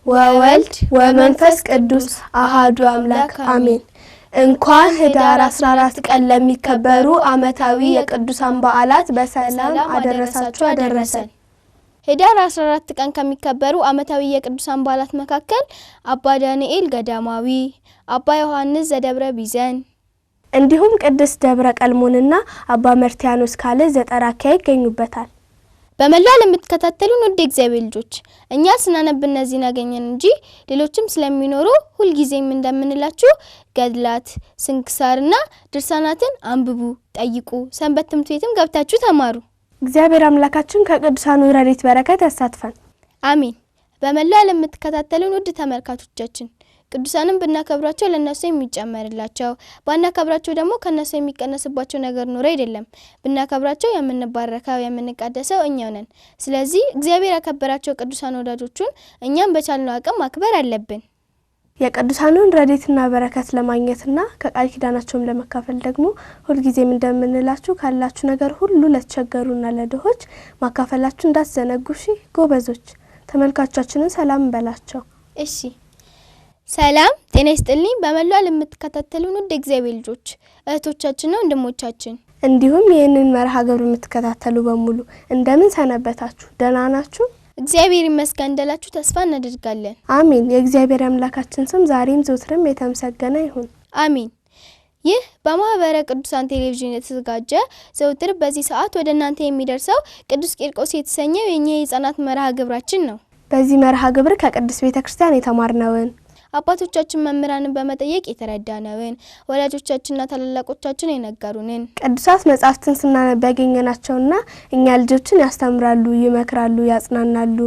ወወልድ ወመንፈስ ቅዱስ አሃዱ አምላክ አሜን። እንኳን ህዳር 14 ቀን ለሚከበሩ ዓመታዊ የቅዱሳን በዓላት በሰላም አደረሳችሁ አደረሰን። ህዳር 14 ቀን ከሚከበሩ ዓመታዊ የቅዱሳን በዓላት መካከል አባ ዳንኤል ገዳማዊ፣ አባ ዮሐንስ ዘደብረ ቢዘን እንዲሁም ቅድስት ደብረ ቀልሞንና አባ መርቲያኖስ ካለ ዘጠራኪያ ይገኙበታል። በመላው ለምትከታተሉን ውድ እግዚአብሔር ልጆች እኛ ስናነብ እነዚህን ያገኘን እንጂ ሌሎችም ስለሚኖሩ ሁሉ ጊዜም እንደምንላችሁ ገድላት፣ ስንክሳርና ድርሳናትን አንብቡ፣ ጠይቁ፣ ሰንበት ትምህርት ቤትም ገብታችሁ ተማሩ። እግዚአብሔር አምላካችን ከቅዱሳኑ ረድኤት በረከት ያሳትፈን። አሜን። በመላው ለምትከታተሉን ውድ ተመልካቾቻችን ቅዱሳንን ብናከብራቸው ለነሱ የሚጨመርላቸው ባናከብራቸው ደግሞ ከነሱ የሚቀነስባቸው ነገር ኖር አይደለም። ብናከብራቸው የምንባረከው የምንቀደሰው እኛው ነን። ስለዚህ እግዚአብሔር ያከበራቸው ቅዱሳን ወዳጆቹን እኛም በቻልነው አቅም ማክበር አለብን። የቅዱሳኑን ረድኤትና በረከት ለማግኘትና ከቃል ኪዳናቸውም ለመካፈል ደግሞ ሁሉ ጊዜም እንደምንላችሁ ካላችሁ ነገር ሁሉ ለተቸገሩና ለድሆች ማካፈላችሁ እንዳትዘነጉ። እሺ ጎበዞች፣ ተመልካቾቻችንን ሰላም እንበላቸው። እሺ ሰላም ጤና ይስጥልኝ። በመላው ለምትከታተሉን ውድ እግዚአብሔር ልጆች እህቶቻችንና ወንድሞቻችን እንዲሁም ይህንን መርሃ ግብር የምትከታተሉ በሙሉ እንደምን ሰነበታችሁ? ደህና ናችሁ? እግዚአብሔር ይመስገን እንዳላችሁ ተስፋ እናደርጋለን። አሜን። የእግዚአብሔር አምላካችን ስም ዛሬም ዘወትርም የተመሰገነ ይሁን። አሜን። ይህ በማህበረ ቅዱሳን ቴሌቪዥን የተዘጋጀ ዘወትር በዚህ ሰዓት ወደ እናንተ የሚደርሰው ቅዱስ ቂርቆስ የተሰኘው የኛ የህፃናት መርሃ ግብራችን ነው። በዚህ መርሃ ግብር ከቅዱስ ቤተክርስቲያን የተማርነውን አባቶቻችን መምህራንን በመጠየቅ የተረዳነውን ወላጆቻችንና ታላላቆቻችን የነገሩንን ቅዱሳት መጻሕፍትን ስናነብ ያገኘናቸውና እኛ ልጆችን ያስተምራሉ፣ ይመክራሉ፣ ያጽናናሉ።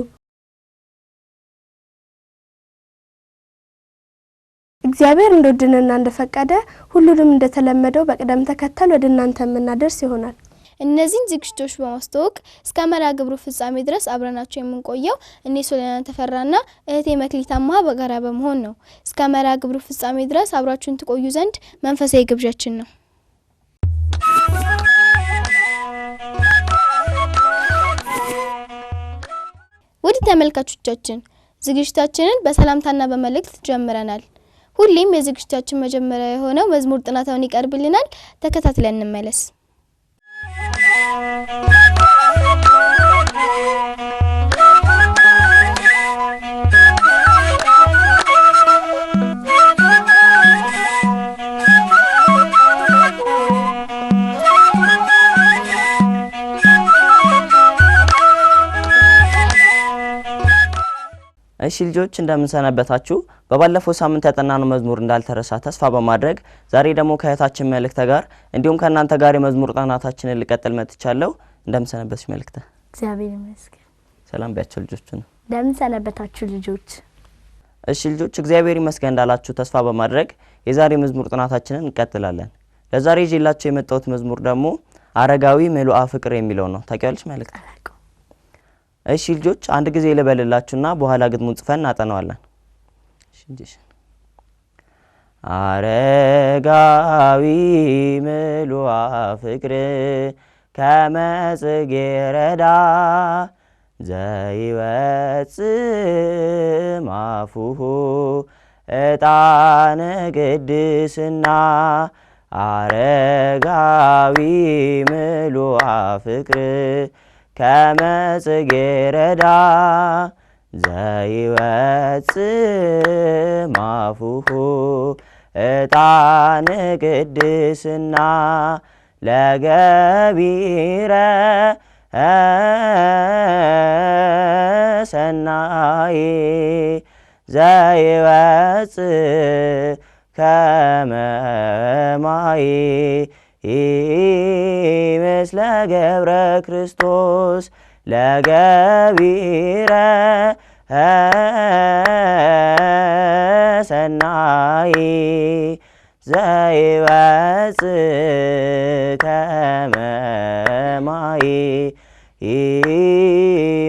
እግዚአብሔር እንደወደደና እንደፈቀደ ሁሉንም እንደተለመደው በቅደም ተከተል ወደ እናንተ የምናደርስ ይሆናል። እነዚህን ዝግጅቶች በማስተዋወቅ እስከ መርሃ ግብሩ ፍጻሜ ድረስ አብረናቸው የምንቆየው እኔ ሶሊያና ተፈራና እህቴ መክሊታማ በጋራ በመሆን ነው። እስከ መርሃ ግብሩ ፍጻሜ ድረስ አብራችሁን ትቆዩ ዘንድ መንፈሳዊ ግብዣችን ነው። ውድ ተመልካቾቻችን ዝግጅታችንን በሰላምታና በመልእክት ጀምረናል። ሁሌም የዝግጅታችን መጀመሪያ የሆነው መዝሙር ጥናታውን ይቀርብልናል። ተከታትለን እንመለስ። እሺ ልጆች እንደምን ሰነበታችሁ? በባለፈው ሳምንት ያጠናነው መዝሙር እንዳልተረሳ ተስፋ በማድረግ ዛሬ ደግሞ ከእህታችን መልእክት ጋር እንዲሁም ከእናንተ ጋር የመዝሙር ጥናታችንን ልቀጥል መጥቻለሁ። እንደምን ሰነበትሽ መልእክት? እግዚአብሔር ይመስገን። ሰላም ቢያችሁ ልጆችን። እንደምን ሰነበታችሁ ልጆች? እሺ ልጆች እግዚአብሔር ይመስገን እንዳላችሁ ተስፋ በማድረግ የዛሬ መዝሙር ጥናታችንን እንቀጥላለን። ለዛሬ ይዤላችሁ የመጣሁት መዝሙር ደግሞ አረጋዊ ምሉአ ፍቅር የሚለው ነው። ታውቂያለሽ መልእክት? እሺ ልጆች አንድ ጊዜ ልበልላችሁና በኋላ ግጥሙን ጽፈን እናጠናዋለን። እሺ አረጋዊ ምሉአ ፍቅር ከመጽጌረዳ ዘይወጽእ ማፉሁ ዕጣነ ቅድስና አረጋዊ ምሉአ ፍቅር ከመጽጌረዳ ዘይወጽእ ማፉሁ ዕጣነ ቅድስና ለገቢረ ሰናይ ዘይወጽእ ከመ ማይ ምስለ ገብረ ክርስቶስ ለገቢረ ሰናይ ዘይወጽእ ከመ ማይ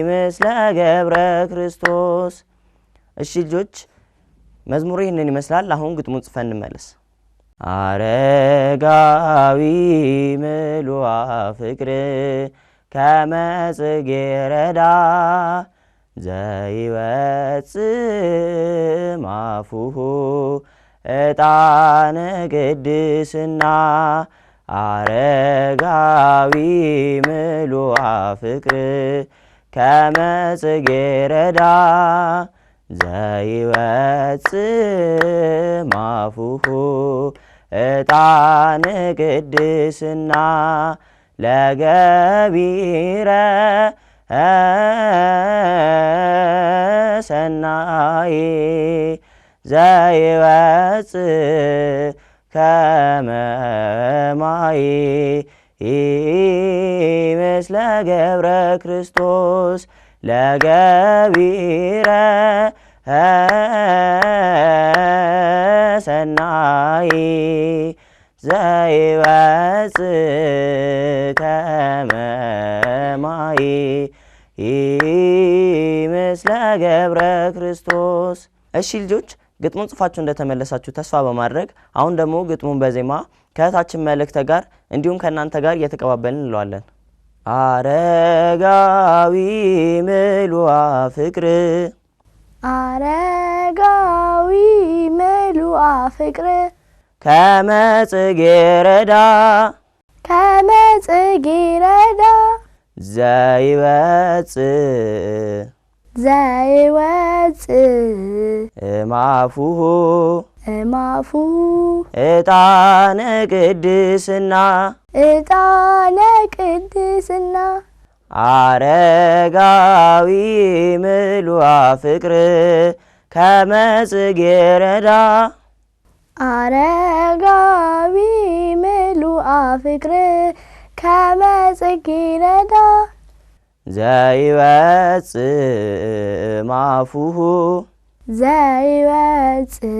ምስለ ገብረ ክርስቶስ። እሺ ልጆች መዝሙሩ ይህንን ይመስላል። አሁን ግጥሙን ጽፈን እንመለስ። አረጋዊ ምሉአ ፍቅር ከመጽጌረዳ ዘይወጽእ ማፉሁ ዕጣነ ቅድስና አረጋዊ ምሉአ ፍቅር ከመ ጽጌረዳ ዘይወጽእ ማፉሁ ዕጣነ ቅድስና ለገቢረ ሰናይ ዘይወጽእ ከመ ማይ ምስለ ገብረ ክርስቶስ ለገቢረ ሰናይ ዘይወጽእ ከመ ማይ ምስለ ገብረ ክርስቶስ። እሺ ልጆች ግጥሙን ጽፋችሁ እንደተመለሳችሁ ተስፋ በማድረግ አሁን ደግሞ ግጥሙን በዜማ ከእህታችን መልእክተ ጋር እንዲሁም ከእናንተ ጋር እየተቀባበልን እንለዋለን። አረጋዊ ምሉአ ፍቅር አረጋዊ ምሉአ ፍቅር ከመ ጽጌረዳ ከመ ጽጌረዳ ዘይወጽእ ዘይወጽእ እማፉሁ እማፉሁ ዕጣነ ቅድስና ዕጣነ ቅድስና አረጋዊ ምሉአ ፍቅር ከመ ጽጌረዳ አረጋዊ ምሉአ ፍቅር ከመ ጽጌረዳ ዘይወጽእ ማፉሁ ዘይወጽእ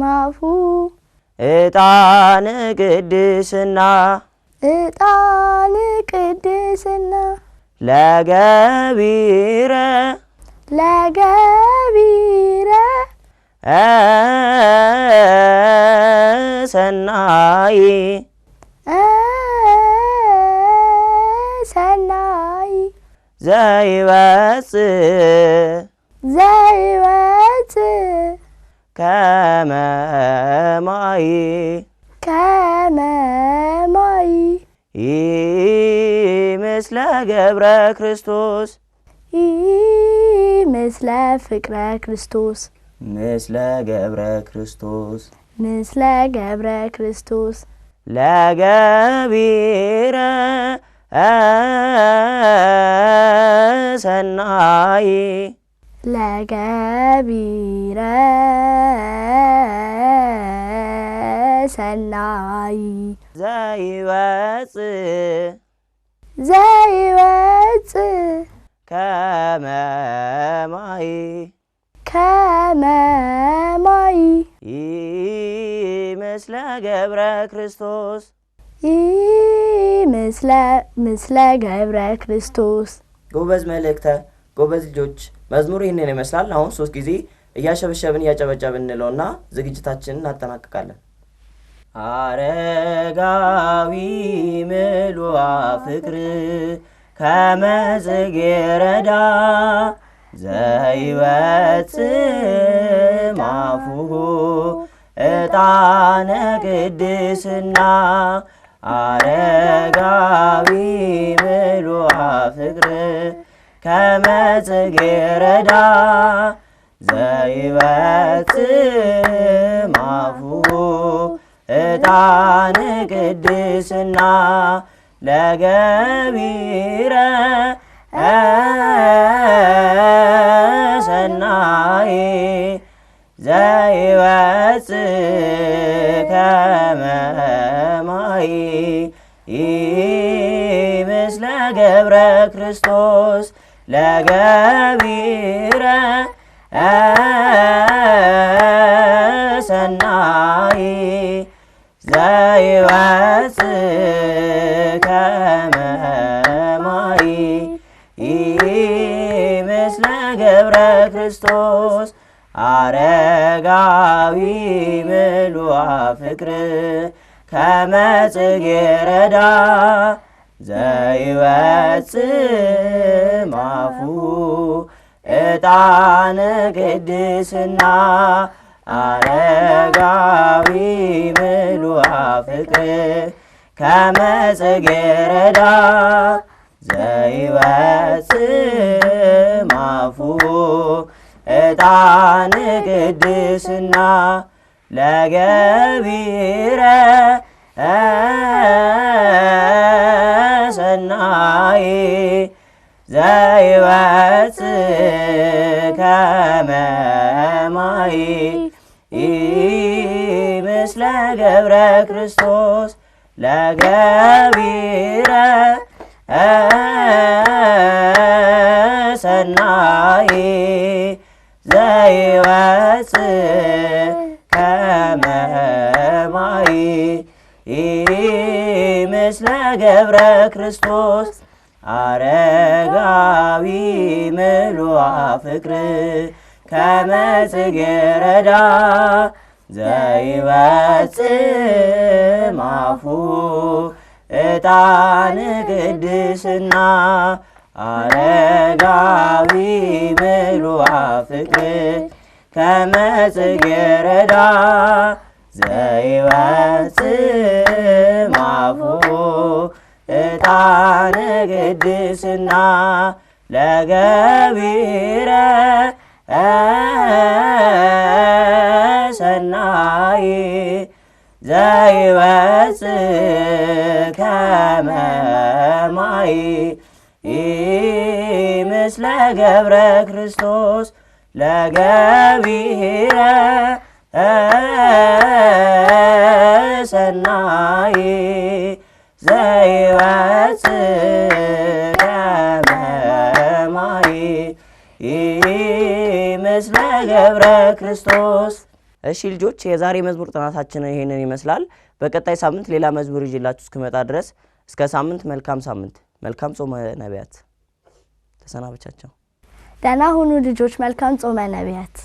ማፉሁ ዕጣነ ቅድስና ዕጣነ ቅድስና ለገቢረ ለገቢረ ሰናይ ሰናይ ዘይወጽእ ዘይወጽእ ከመ ማይ ከመ ማይ ምስለ ገብረ ክርስቶስ ምስለ ፍቅረ ክርስቶስ ምስለ ገብረ ክርስቶስ ምስለ ገብረ ክርስቶስ ለገቢረ ሰናይ ለገቢረ ሰናይ ዘይወጽእ ዘይወጽእ ከመ ማይ ከመ ማይ ምስለ ገብረ ክርስቶስ ምስለ ገብረ ክርስቶስ። ጎበዝ መልእክተ ጎበዝ ልጆች መዝሙሩ ይህንን ይመስላል። አሁን 3 ጊዜ እያሸበሸብን እያጨበጨብን እንለውና ዝግጅታችንን እናጠናቅቃለን። አረጋዊ ምሉአ ፍቅር ከመ ጽጌረዳ ዘይወጽእ ማፉሁ ዕጣነ ቅድስና አረጋዊ ምሉአ ፍቅር ከመ ጽጌረዳ ዘይወጽእ ማፉሁ ዕጣነ ቅድስና ለገቢረ ሰናይ ዘይወጽእ ከመ ማይ ምስለ ገብረ ክርስቶስ ለገቢረ ሰናይ ዘይወጽእ ከመ ማይ ምስለ ገብረ ክርስቶስ አረጋዊ ምሉአ ፍቅር ከመ ጽጌረዳ ዘይወጽእ ማፉሁ ዕጣነ ቅድስና አረጋዊ ምሉአ ፍቅር ከመ ጽጌረዳ ዘይወፅእ ማፉ ዕጣነ ቅድስና ለገቢረ ሰናይ ዘይወፅእ ከመ ማይ ምስለ ገብረ ክርስቶስ ለገቢረ ሰናይ ዘይወፅእ ከመ ማይ ምስለ ገብረ ክርስቶስ አረጋዊ ምሉአ ፍቅር ከመ ጽጌረዳ ዘይወፅእ ማፉ ዕጣነ ቅድስና አረጋዊ ምሉአ ፍቅር ከመ ጽጌረዳ ዘይወፅእ ማፉ ዕጣነ ቅድስና ለገቢረ ሰናይ ዘይወፅእ ከመ ማይ ምስለ ገብረ ክርስቶስ ለገቢረ ሰናይ ዘይወፅእ ከመ ማይ ምስለ ገብረ ክርስቶስ። እሺ ልጆች የዛሬ መዝሙር ጥናታችን ይሄንን ይመስላል። በቀጣይ ሳምንት ሌላ መዝሙር ይዤላችሁ እስክመጣ ድረስ እስከ ሳምንት መልካም ሳምንት፣ መልካም ጾመ ነቢያት። ተሰናበቻቸው። ደህና ሁኑ ልጆች። መልካም ጾመ ነቢያት።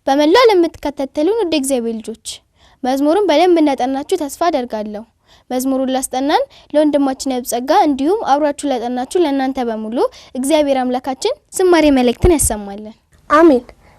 በመላው ለምትከታተሉን ወደ እግዚአብሔር ልጆች መዝሙሩን በደንብ እናጠናችሁ ተስፋ አደርጋለሁ። መዝሙሩን ላስጠናን ለወንድማችን ያብጸጋ እንዲሁም አብራችሁ ላጠናችሁ ለእናንተ በሙሉ እግዚአብሔር አምላካችን ዝማሬ መልእክትን ያሰማልን። አሜን።